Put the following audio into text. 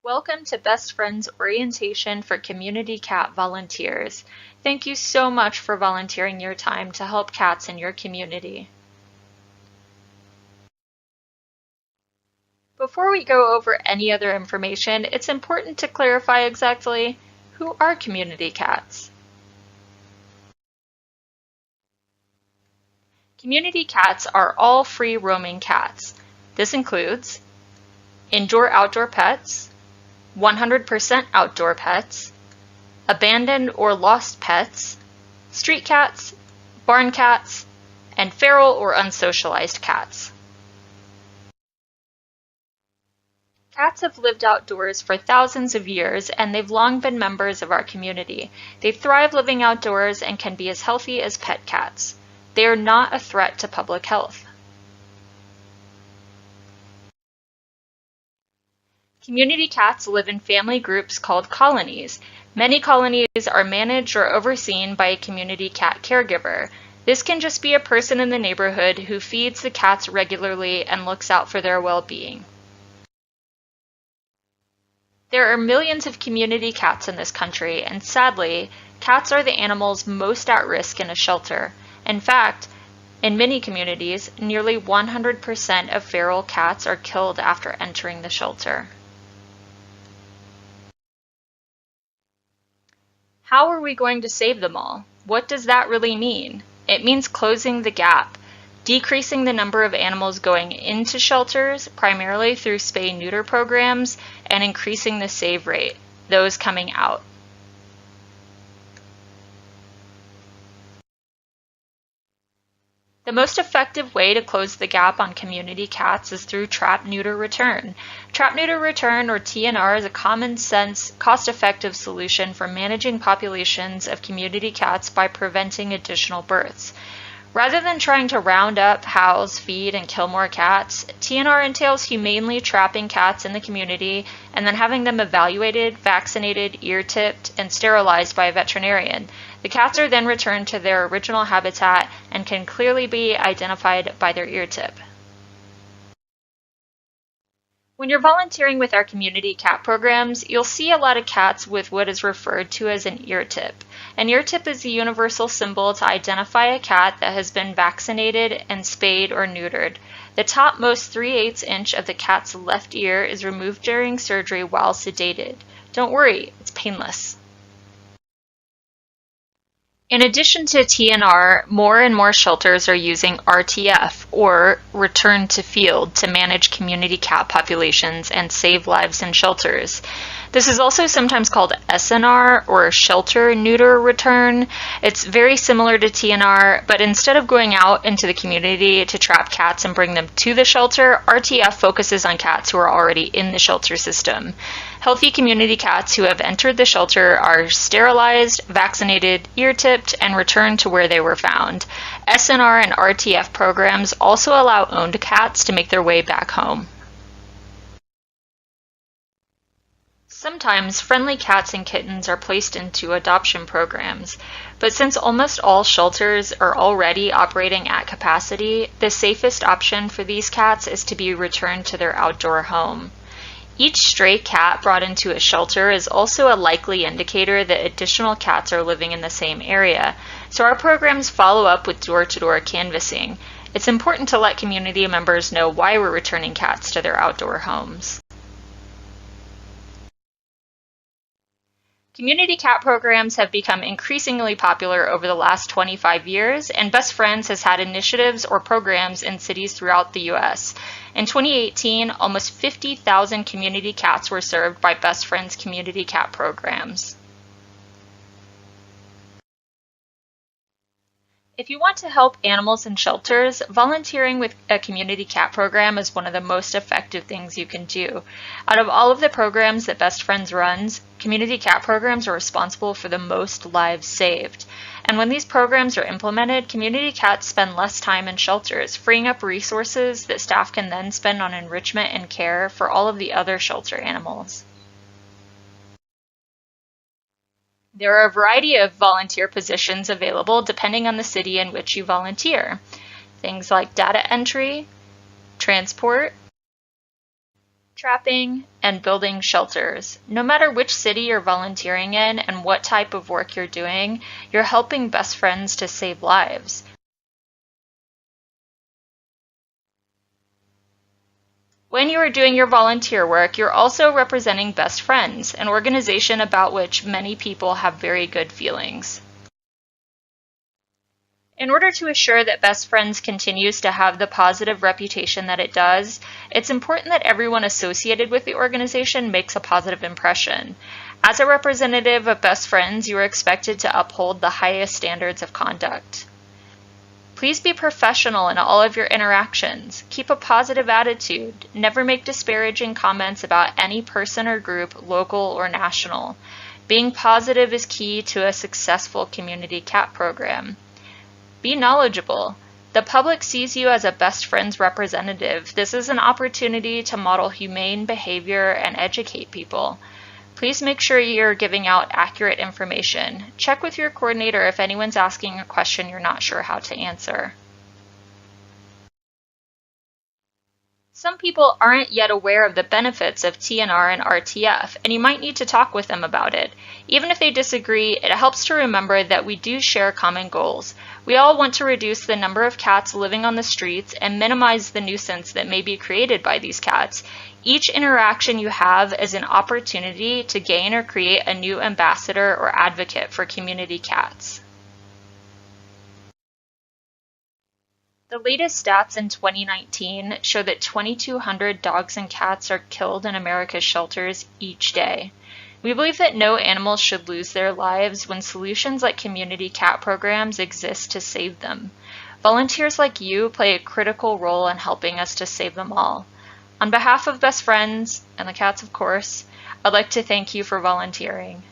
Welcome to Best Friends Orientation for Community Cat Volunteers. Thank you so much for volunteering your time to help cats in your community. Before we go over any other information, it's important to clarify exactly who are community cats. Community cats are all free roaming cats. This includes indoor-outdoor pets, 100% outdoor pets, abandoned or lost pets, street cats, barn cats, and feral or unsocialized cats. Cats have lived outdoors for thousands of years, and they've long been members of our community. They thrive living outdoors and can be as healthy as pet cats. They are not a threat to public health. Community cats live in family groups called colonies. Many colonies are managed or overseen by a community cat caregiver. This can just be a person in the neighborhood who feeds the cats regularly and looks out for their well-being. There are millions of community cats in this country, and sadly, cats are the animals most at risk in a shelter. In fact, in many communities, nearly 100% of feral cats are killed after entering the shelter. How are we going to save them all? What does that really mean? It means closing the gap, decreasing the number of animals going into shelters, primarily through spay-neuter programs, and increasing the save rate, those coming out. The most effective way to close the gap on community cats is through trap-neuter-return. Trap-neuter-return, or TNR, is a common-sense, cost-effective solution for managing populations of community cats by preventing additional births. Rather than trying to round up, house, feed, and kill more cats, TNR entails humanely trapping cats in the community and then having them evaluated, vaccinated, ear-tipped, and sterilized by a veterinarian. The cats are then returned to their original habitat and can clearly be identified by their ear tip. When you're volunteering with our community cat programs, you'll see a lot of cats with what is referred to as an ear tip. An ear tip is a universal symbol to identify a cat that has been vaccinated and spayed or neutered. The topmost 3/8 inch of the cat's left ear is removed during surgery while sedated. Don't worry, it's painless. In addition to TNR, more and more shelters are using RTF, or Return to Field, to manage community cat populations and save lives in shelters. This is also sometimes called SNR, or Shelter Neuter Return. It's very similar to TNR, but instead of going out into the community to trap cats and bring them to the shelter, RTF focuses on cats who are already in the shelter system. Healthy community cats who have entered the shelter are sterilized, vaccinated, ear-tipped, and returned to where they were found. SNR and RTF programs also allow owned cats to make their way back home. Sometimes friendly cats and kittens are placed into adoption programs, but since almost all shelters are already operating at capacity, the safest option for these cats is to be returned to their outdoor home. Each stray cat brought into a shelter is also a likely indicator that additional cats are living in the same area, so our programs follow up with door-to-door canvassing. It's important to let community members know why we're returning cats to their outdoor homes. Community cat programs have become increasingly popular over the last 25 years, and Best Friends has had initiatives or programs in cities throughout the U.S. In 2018, almost 50,000 community cats were served by Best Friends community cat programs. If you want to help animals in shelters, volunteering with a community cat program is one of the most effective things you can do. Out of all of the programs that Best Friends runs, community cat programs are responsible for the most lives saved. And when these programs are implemented, community cats spend less time in shelters, freeing up resources that staff can then spend on enrichment and care for all of the other shelter animals. There are a variety of volunteer positions available depending on the city in which you volunteer. Things like data entry, transport, trapping, and building shelters. No matter which city you're volunteering in and what type of work you're doing, you're helping best friends to save lives. When you are doing your volunteer work, you're also representing Best Friends, an organization about which many people have very good feelings. In order to assure that Best Friends continues to have the positive reputation that it does, it's important that everyone associated with the organization makes a positive impression. As a representative of Best Friends, you are expected to uphold the highest standards of conduct. Please be professional in all of your interactions. Keep a positive attitude. Never make disparaging comments about any person or group, local or national. Being positive is key to a successful community CAP program. Be knowledgeable. The public sees you as a Best Friends representative. This is an opportunity to model humane behavior and educate people. Please make sure you're giving out accurate information. Check with your coordinator if anyone's asking a question you're not sure how to answer. Some people aren't yet aware of the benefits of TNR and RTF, and you might need to talk with them about it. Even if they disagree, it helps to remember that we do share common goals. We all want to reduce the number of cats living on the streets and minimize the nuisance that may be created by these cats. Each interaction you have is an opportunity to gain or create a new ambassador or advocate for community cats. The latest stats in 2019 show that 2,200 dogs and cats are killed in America's shelters each day. We believe that no animals should lose their lives when solutions like community cat programs exist to save them. Volunteers like you play a critical role in helping us to save them all. On behalf of Best Friends, and the cats of course, I'd like to thank you for volunteering.